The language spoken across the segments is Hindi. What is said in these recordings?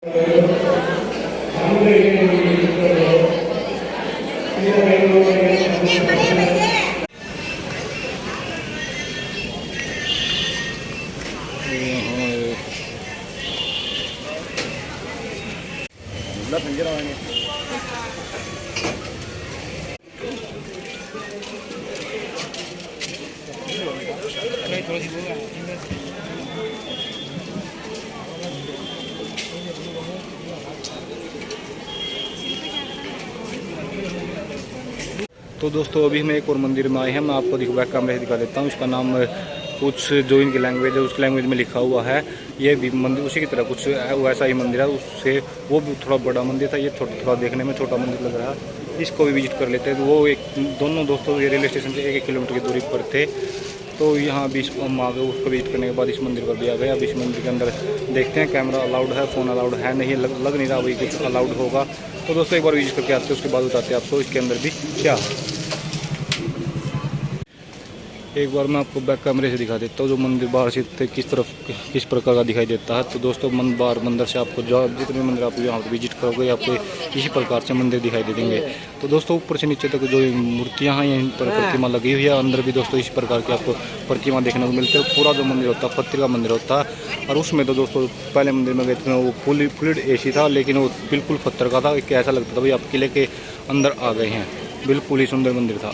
तो दोस्तों अभी हम एक और मंदिर में आए हैं। मैं आपको बैक कैमरे से दिखा देता हूँ। इसका नाम कुछ जो इनकी लैंग्वेज है उस लैंग्वेज में लिखा हुआ है। ये भी मंदिर उसी की तरह कुछ वैसा ही मंदिर है, उससे वो भी थोड़ा बड़ा मंदिर था। ये थोड़ा देखने में छोटा मंदिर लग रहा है। इसको भी विजिट कर लेते हैं। तो वो एक दोनों दोस्तों ये रेलवे स्टेशन से 1 किलोमीटर की दूरी पर थे। तो यहाँ भी हम आ गए। उसको विजिट करने के बाद इस मंदिर पर भी आ गए। अब इस मंदिर के अंदर देखते हैं कैमरा अलाउड है, फ़ोन अलाउड है नहीं, लग नहीं रहा वही कुछ अलाउड होगा। तो दोस्तों एक बार विजिट करके आते हैं, उसके बाद बताते हैं आपको इसके अंदर भी क्या है। एक बार मैं आपको बैक कैमरे से दिखा देता हूँ जो मंदिर बाहर से किस प्रकार का दिखाई देता है। तो दोस्तों बाहर मंदिर से आपको जो जितने मंदिर आप यहाँ पर विजिट करोगे आपको इसी प्रकार से मंदिर दिखाई दे देंगे। तो दोस्तों ऊपर से नीचे तक जो मूर्तियाँ हैं इन पर प्रतिमा लगी हुई है। अंदर भी दोस्तों इस प्रकार की आपको प्रतिमा देखने को मिलती है। पूरा जो मंदिर होता है पत्थर का मंदिर होता है। और उसमें तो दोस्तों पहले मंदिर में गए थे वो फुल AC था, लेकिन वो बिल्कुल पत्थर का था। ऐसा लगता था भाई आप किले के अंदर आ गए हैं। बिल्कुल ही सुंदर मंदिर था।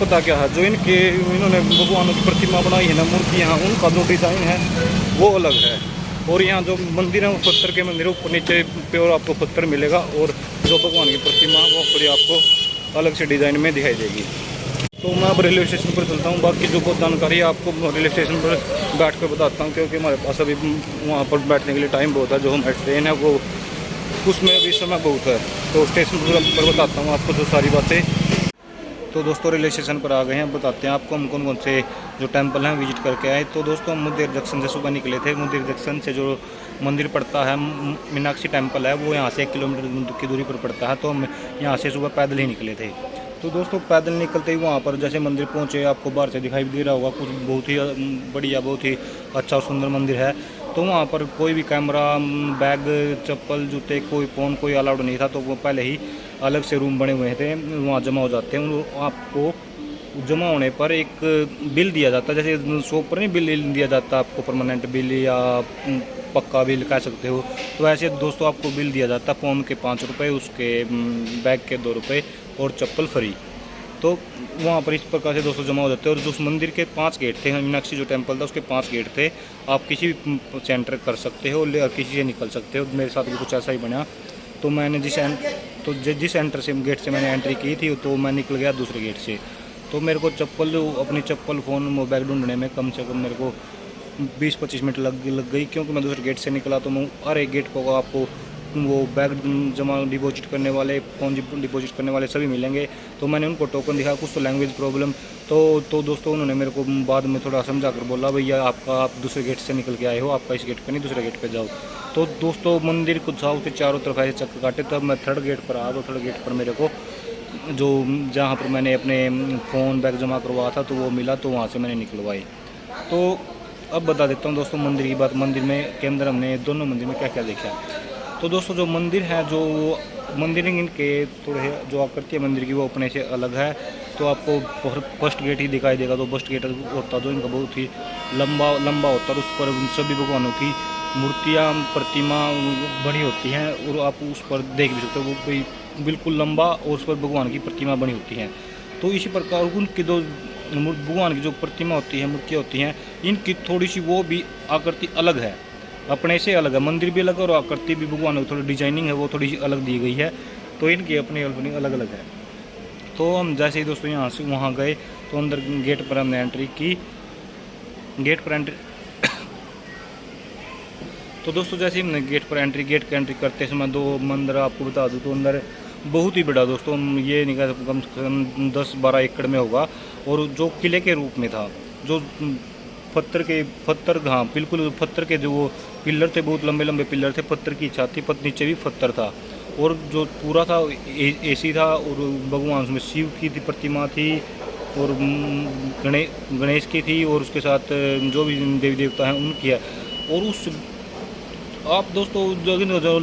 पता क्या है, जो इन्होंने भगवानों की प्रतिमा बनाई है ना, मूर्तियाँ, उनका जो डिज़ाइन है वो अलग है। और यहाँ जो मंदिर है वो पत्थर के मंदिर ऊपर नीचे प्योर आपको पत्थर मिलेगा। और जो भगवान की प्रतिमा वो पूरी आपको अलग से डिज़ाइन में दिखाई देगी। तो मैं अब रेलवे स्टेशन पर चलता हूँ। बाकी जो बहुत जानकारी है आपको रेलवे स्टेशन पर बैठ कर बताता हूँ, क्योंकि हमारे पास अभी वहाँ पर बैठने के लिए टाइम बहुत है। जो हमारी ट्रेन है वो उसमें भी समय बहुत है। तो स्टेशन पर बताता हूँ आपको जो सारी बातें। तो दोस्तों रेलवे स्टेशन पर आ गए हैं। बताते हैं आपको हम कौन कौन से जो टेंपल हैं विजिट करके आए। तो दोस्तों हम मुदेर जंक्शन से सुबह निकले थे। मुदेर जंक्शन से जो मंदिर पड़ता है मीनाक्षी टेंपल है, वो यहाँ से 1 किलोमीटर की दूरी पर पड़ता है। तो हम यहाँ से सुबह पैदल ही निकले थे। तो दोस्तों पैदल निकलते ही वहाँ पर जैसे मंदिर पहुँचे, आपको बाहर से दिखाई दे रहा होगा कुछ बहुत ही बढ़िया, बहुत ही अच्छा और सुंदर मंदिर है। तो वहाँ पर कोई भी कैमरा, बैग, चप्पल, जूते, कोई फ़ोन कोई अलाउड नहीं था। तो वो पहले ही अलग से रूम बने हुए थे, वहाँ जमा हो जाते हैं। आपको जमा होने पर एक बिल दिया जाता है, जैसे शॉप पर नहीं बिल दिया जाता आपको, परमानेंट बिल या पक्का बिल कह सकते हो, तो ऐसे दोस्तों आपको बिल दिया जाता है फ़ोन के 5 रुपये, उसके बैग के 2 रुपये और चप्पल फ्री। तो वहाँ पर इस प्रकार से दोस्तों जमा हो जाते हैं। और जो उस मंदिर के 5 गेट थे, मीनाक्षी जो टेम्पल था उसके 5 गेट थे, आप किसी भी से एंटर कर सकते हो और किसी से निकल सकते हो। मेरे साथ भी कुछ ऐसा ही बना। तो मैंने जिस एंटर से गेट से मैंने एंट्री की थी, तो मैं निकल गया दूसरे गेट से। तो मेरे को अपनी चप्पल फ़ोन बैग ढूंढने में कम से कम मेरे को 20-25 मिनट लग गई, क्योंकि मैं दूसरे गेट से निकला। तो मैं हर एक गेट को आपको वो बैग जमा डिपॉजिट करने वाले, फ़ोन डिपॉजिट करने वाले सभी मिलेंगे। तो मैंने उनको टोकन दिखाया, कुछ तो लैंग्वेज प्रॉब्लम, तो दोस्तों उन्होंने मेरे को बाद में थोड़ा समझा कर बोला, भैया आप दूसरे गेट से निकल के आए हो, आपका इस गेट पर नहीं दूसरे गेट पर जाओ। तो दोस्तों मंदिर को जाओ के चारों तरफ ऐसे चक्कर काटे, तब मैं थर्ड गेट पर आया। तो थर्ड गेट पर मेरे को जो जहाँ पर मैंने अपने फ़ोन बैग जमा करवाया था तो वो मिला, तो वहाँ से मैंने निकलवाई। तो अब बता देता हूँ दोस्तों मंदिर की बात, मंदिर में के अंदर हमने दोनों मंदिर में क्या क्या देखा। तो दोस्तों जो मंदिर है, जो मंदिर इनके थोड़े जो आकृति है मंदिर की वो अपने से अलग है। तो आपको फर्स्ट गेट ही दिखाई देगा। तो फर्स्ट गेट होता जो इनका बहुत ही लंबा होता है, उस पर सभी भगवानों की मूर्तियाँ प्रतिमा बनी होती हैं, और आप उस पर देख भी सकते हो, वो कोई बिल्कुल लंबा और उस पर भगवान की प्रतिमा बनी होती हैं। तो इसी प्रकार उनकी जो भगवान की जो प्रतिमा होती है, मूर्तियाँ होती हैं, इनकी थोड़ी सी वो भी आकृति अलग है, अपने से अलग है। मंदिर भी अलग है और आकृति भी भगवान की थोड़ी डिजाइनिंग है वो थोड़ी सी अलग दी गई है। तो इनकी अपनी अलग अलग है। तो हम जैसे ही दोस्तों यहाँ से वहाँ गए, तो अंदर गेट पर हमने एंट्री की। गेट पर एंट्री तो दोस्तों जैसे ही हमने गेट की एंट्री करते समय दो मंदिर आपको बता दूँ, तो अंदर बहुत ही बड़ा दोस्तों, ये नहीं कह कम से कम 10-12 एकड़ में होगा। और जो किले के रूप में था, जो पत्थर हाँ बिल्कुल पत्थर के जो वो पिलर थे, बहुत लंबे लंबे पिलर थे, पत्थर की छत थी, नीचे भी पत्थर था। और जो पूरा था एसी था, और भगवान उसमें शिव की प्रतिमा थी, और गणेश की थी, और उसके साथ जो भी देवी देवता हैं उनकी है। और उस आप दोस्तों जो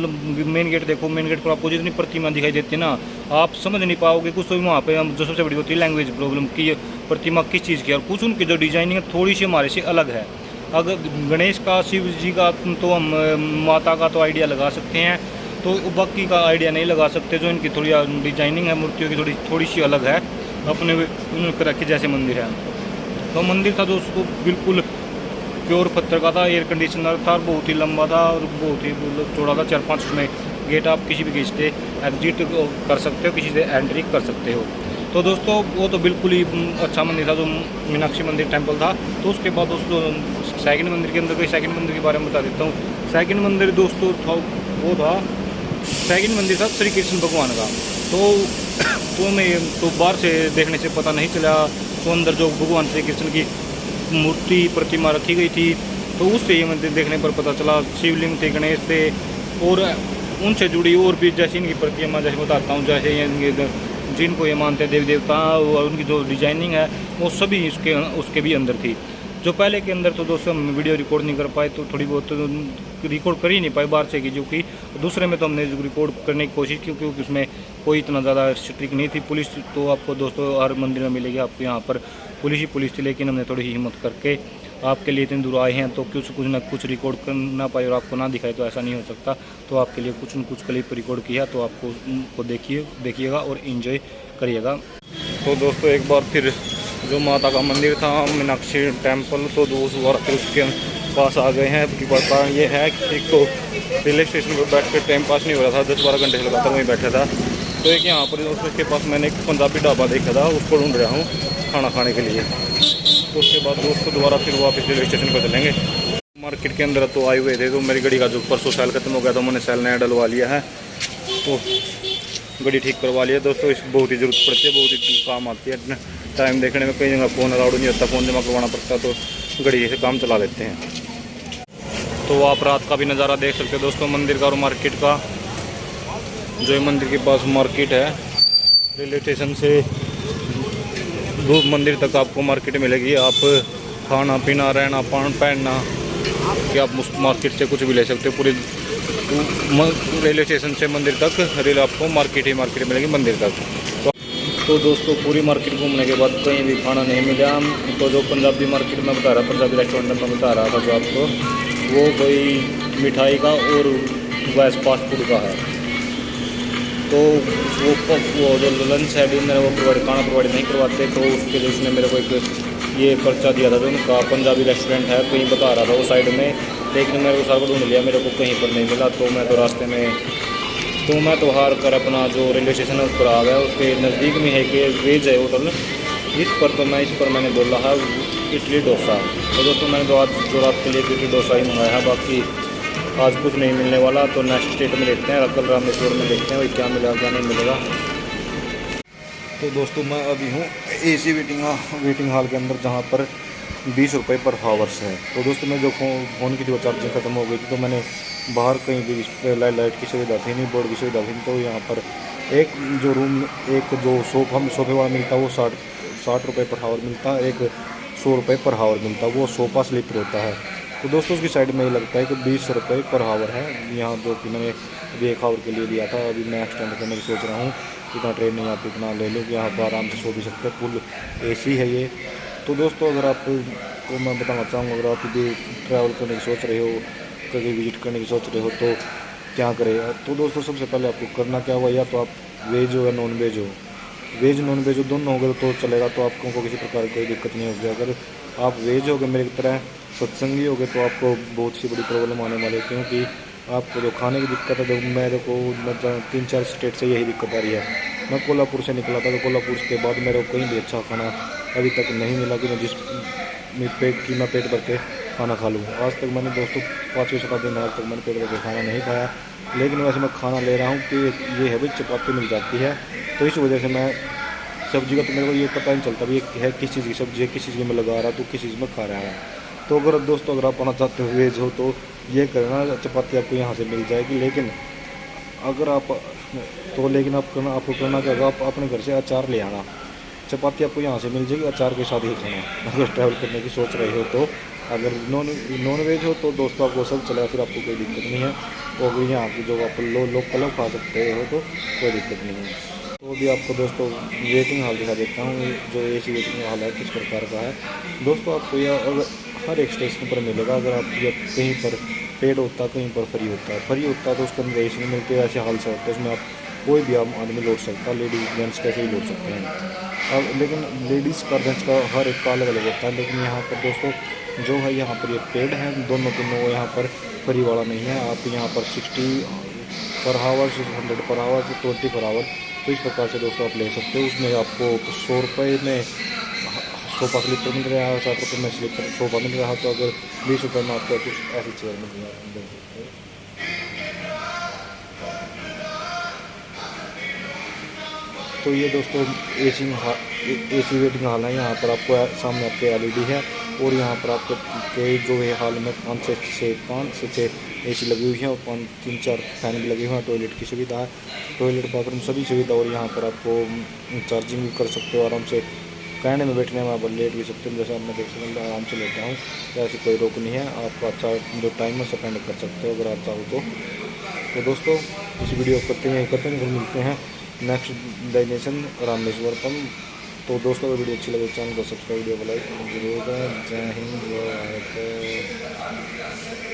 मेन गेट देखो, मेन गेट पर आपको जितनी प्रतिमा दिखाई देती है ना, आप समझ नहीं पाओगे कुछ। तो वहाँ पे हम जो सबसे बड़ी होती है लैंग्वेज प्रॉब्लम की, प्रतिमा किस चीज़ की है, और कुछ उनकी जो डिजाइनिंग है थोड़ी सी हमारे से अलग है। अगर गणेश का, शिव जी का तो हम माता का तो आइडिया लगा सकते हैं, तो बाकी का आइडिया नहीं लगा सकते। जो इनकी थोड़ी डिजाइनिंग है मूर्तियों की थोड़ी सी अलग है, अपने उन्होंने रखी जैसे मंदिर है। तो मंदिर था दोस्तों बिल्कुल प्योर पत्थर का था, एयर कंडीशनर था, बहुत ही लंबा था और बहुत ही चौड़ा था। 4-5 उसमें गेट, आप किसी भी गेट से एग्जिट कर सकते हो, किसी से एंट्री कर सकते हो। तो दोस्तों वो तो बिल्कुल ही अच्छा मंदिर था, जो मीनाक्षी मंदिर टेम्पल था। तो उसके बाद दोस्तों सेकंड मंदिर के अंदर गए। सेकंड मंदिर के बारे में बता देता हूँ। सेकंड मंदिर दोस्तों था वो था सेकंड मंदिर था श्री कृष्ण भगवान का। तो मैं तो बाहर से देखने से पता नहीं चला, तो अंदर जो भगवान श्री कृष्ण की मूर्ति प्रतिमा रखी गई थी, तो उससे ये मंदिर देखने पर पता चला। शिवलिंग थे, गणेश थे, और उनसे जुड़ी और भी जैसे इनकी प्रतिमा, जैसे बताता हूँ, जैसे ये जिनको ये मानते हैं देवी देवता, और उनकी जो डिजाइनिंग है वो सभी उसके भी अंदर थी। जो पहले के अंदर तो दोस्तों हम वीडियो रिकॉर्ड नहीं कर पाए, तो थोड़ी बहुत रिकॉर्ड कर ही नहीं पाए बाहर से की, जो कि दूसरे में तो हमने रिकॉर्ड करने की कोशिश की, क्योंकि उसमें कोई इतना ज़्यादा स्ट्रिक्ट नहीं थी। पुलिस तो आपको दोस्तों हर मंदिर में मिलेगी, आपको यहाँ पर पुलिस थी, लेकिन हमने थोड़ी हिम्मत करके आपके लिए इतनी दूर आए हैं, तो कुछ ना कुछ रिकॉर्ड कर ना पाए और आपको ना दिखाए तो ऐसा नहीं हो सकता। तो आपके लिए कुछ न कुछ क्लिप रिकॉर्ड किया, तो आपको देखिएगा और इन्जॉय करिएगा। तो दोस्तों एक बार फिर जो माता का मंदिर था मीनाक्षी टेम्पल, तो दोस्तों फिर उसके पास आ गए हैं। कारण ये है कि एक तो रेलवे स्टेशन पर बैठ कर टाइम पास नहीं हो रहा था, 10-12 घंटे से लगातार वहीं बैठा था। तो एक यहाँ पर दोस्तों के पास मैंने एक पंजाबी ढाबा देखा था, उसको ढूंढ रहा हूँ खाना खाने के लिए। तो उसके बाद दोस्तों दोबारा फिर वापस रेलवे स्टेशन पर चलेंगे। मार्केट के अंदर तो आए हुए थे, तो मेरी गाड़ी का जो परसों सेल खत्म हो गया था, मैंने सेल नया डलवा लिया है, तो गाड़ी ठीक करवा लिया दोस्तों। इस बहुत ही ज़रूरत पड़ती है, बहुत ही काम आती है। टाइम देखने में कई जगह फ़ोन अलाउड नहीं होता, फ़ोन जमा करवाना पड़ता, तो गाड़ी से काम चला लेते हैं। तो आप रात का भी नज़ारा देख सकते हो दोस्तों मंदिर का और मार्केट का। जो मंदिर के पास मार्केट है, रेलवे स्टेशन से मंदिर तक आपको मार्केट मिलेगी। आप खाना पीना, रहना, पहनना, कि आप मार्केट से कुछ भी ले सकते हो। पूरी रेलवे स्टेशन से मंदिर तक आपको मार्केट ही मार्केट मिलेगी मंदिर तक। तो दोस्तों पूरी मार्केट घूमने के बाद कहीं भी खाना नहीं मिला। तो जो पंजाबी मार्केट में बता रहा, पंजाबी रेस्टोरेंट में बता रहा था जो आपको, वो कोई मिठाई का और वैसे फास्ट फूड का है। तो वो जो लंच है, डिनर है, वो खाना प्रोवाइड नहीं करवाते। तो उसके लिए उसने मेरे को एक ये पर्चा दिया था जो उनका पंजाबी रेस्टोरेंट है, कहीं बता रहा था वो साइड में, लेकिन मेरे को सारा ढूंढ लिया, मेरे को कहीं पर नहीं मिला। तो मैं तो रास्ते में मैं तो हार कर अपना जो रेलवे स्टेशन है उस पर आ गया। उसके नज़दीक में है कि वेज है होटल, इस पर मैंने बोला है इडली डोसा। तो दोस्तों मैंने तो आज जो रात के लिए इडली डोसा ही मंगाया है, बाकी आज कुछ नहीं मिलने वाला। तो नेक्स्ट स्टेट में देखते हैं, कल रामेश्वर में देखते हैं भाई क्या मिलेगा क्या नहीं मिलेगा। तो दोस्तों मैं अभी हूँ AC वेटिंग हॉल के अंदर, जहाँ पर 20 रुपये पर हावर्स है। तो दोस्तों मैं जो फ़ोन की थी वो चार्जिंग ख़त्म हो गई थी, तो मैंने बाहर कहीं भी लाइट की सुविधा थी नहीं, बोर्ड की सुविधा थी। तो यहाँ पर एक जो सोफे वाला मिलता है वो 60 रुपये पर हावर मिलता है, एक 100 रुपये पर हावर मिलता है, वो सोफ़ा स्लीपर होता है। तो दोस्तों उसकी साइड में ये लगता है कि 20 रुपये पर हावर है यहाँ, जो कि मैंने अभी 1 आवर के लिए लिया था। अभी मैं एक्सटेंड करने की सोच रहा हूँ, इतना ट्रेन नहीं आती, इतना ले लूँ कि यहाँ पर आराम से सो भी सकते हैं, फुल AC है ये। तो दोस्तों अगर आपको मैं बताना चाहूँगा, अगर आप भी ट्रैवल करने की सोच रहे हो, कभी विजिट करने की सोच रहे हो, तो क्या करें। तो दोस्तों सबसे पहले आपको करना क्या होगा, या तो आप वेज हो या नॉन वेज हो, वेज नॉन वेज दोनों हो गए तो चलेगा, तो आपको किसी प्रकार की कोई दिक्कत नहीं होगी। अगर आप वेज हो गए मेरी तरह सत्संगी हो गए, तो आपको बहुत सी बड़ी प्रॉब्लम आने वाली है, क्योंकि आपको जो खाने की दिक्कत है, जो मेरे को 3-4 स्टेट से यही दिक्कत आ रही है। मैं कोल्हापुर से निकला था, तो कोल्हापुर के बाद मेरे को कहीं भी अच्छा खाना अभी तक नहीं मिला कि मैं पेट भर के खाना खा लूँ। आज तक मैंने दोस्तों 5वें दिन आज तक मैंने पेट भर के खाना नहीं खाया, लेकिन वैसे मैं खाना ले रहा हूँ कि ये है भाई चपाती मिल जाती है। तो इस वजह से मैं सब्ज़ी का तो मेरे को ये पता नहीं चलता भी है किस चीज़ की सब्ज़ी है, किस चीज़ की मैं लगा रहा, तो किस चीज़ में खा रहा है। तो अगर दोस्तों अगर आप आना चाहते हो वेज हो, तो ये करना, चपाती आपको यहाँ से मिल जाएगी। लेकिन अगर आप आपको करना क्या होगा, आप अपने घर से अचार ले आना, चपाती आपको यहाँ से मिल जाएगी, अचार के साथ ही खाना अगर ट्रैवल करने की सोच रहे हो तो। अगर नॉन वेज हो तो दोस्तों आपको सब चलेगा, फिर आपको कोई दिक्कत नहीं है। तो अगर यहाँ की जो आप लोकल खा सकते हो तो कोई दिक्कत नहीं है। तो अभी आपको दोस्तों वेटिंग हॉल दिखा देता हूँ, जो AC वेटिंग हॉल है किस प्रकार का है। दोस्तों आपको यह हर एक स्टेशन पर मिलेगा। अगर आप कहीं पर पेड होता है, कहीं पर फ्री होता है तो उसके अंदर AC नहीं मिलती है, ऐसे हाल से होता है। उसमें आप कोई भी आदमी लौट सकता है, लेडीज़ जेंट्स कैसे भी लौट सकते हैं। अब लेकिन लेडीज़ का जेंट्स का हर एक का अलग अलग होता है। लेकिन यहाँ पर दोस्तों जो है, यहाँ पर ये पेड है दोनों, यहाँ पर फ्री वाला नहीं है। आप यहाँ पर 60 पर हावर, 100 पर हावर, 20 पर हावर, तो इस प्रकार से दोस्तों आप ले सकते हो। उसमें आपको 100 रुपये में सोफ़ा स्लीपर मिल रहा है, 60 रुपये में सोफ़ा मिल रहा है। तो अगर 20 रुपये में आपको कुछ ऐसी चेयर मिल रही है। तो ये दोस्तों AC वेटिंग हॉल है। यहाँ पर आपको सामने आपके LED है, और यहाँ पर आपके जो है हॉल में 5 से 6 AC लगी हुई है, और 3-4 फैन भी लगे हुए हैं। टॉयलेट की सुविधा है, टॉयलेट बाथरूम सभी सुविधा। और यहाँ पर आपको चार्जिंग भी कर सकते हो आराम से, कहने में बैठने में आप लेट भी सकते हो, जैसे आप मैं देख सकते आराम से लेटा हूँ, ऐसी कोई रोक नहीं है। आप अच्छा जो टाइम है स्पेंड कर सकते हो अगर आप चाहो तो दोस्तों इस वीडियो को करते हैं, मिलते हैं नेक्स्ट डेस्टिनेशन रामेश्वरम। तो दोस्तों अगर वीडियो अच्छी लगे चैनल को सब्सक्राइब, वीडियो को लाइक जरूर करें। जय हिंद, जय भारत।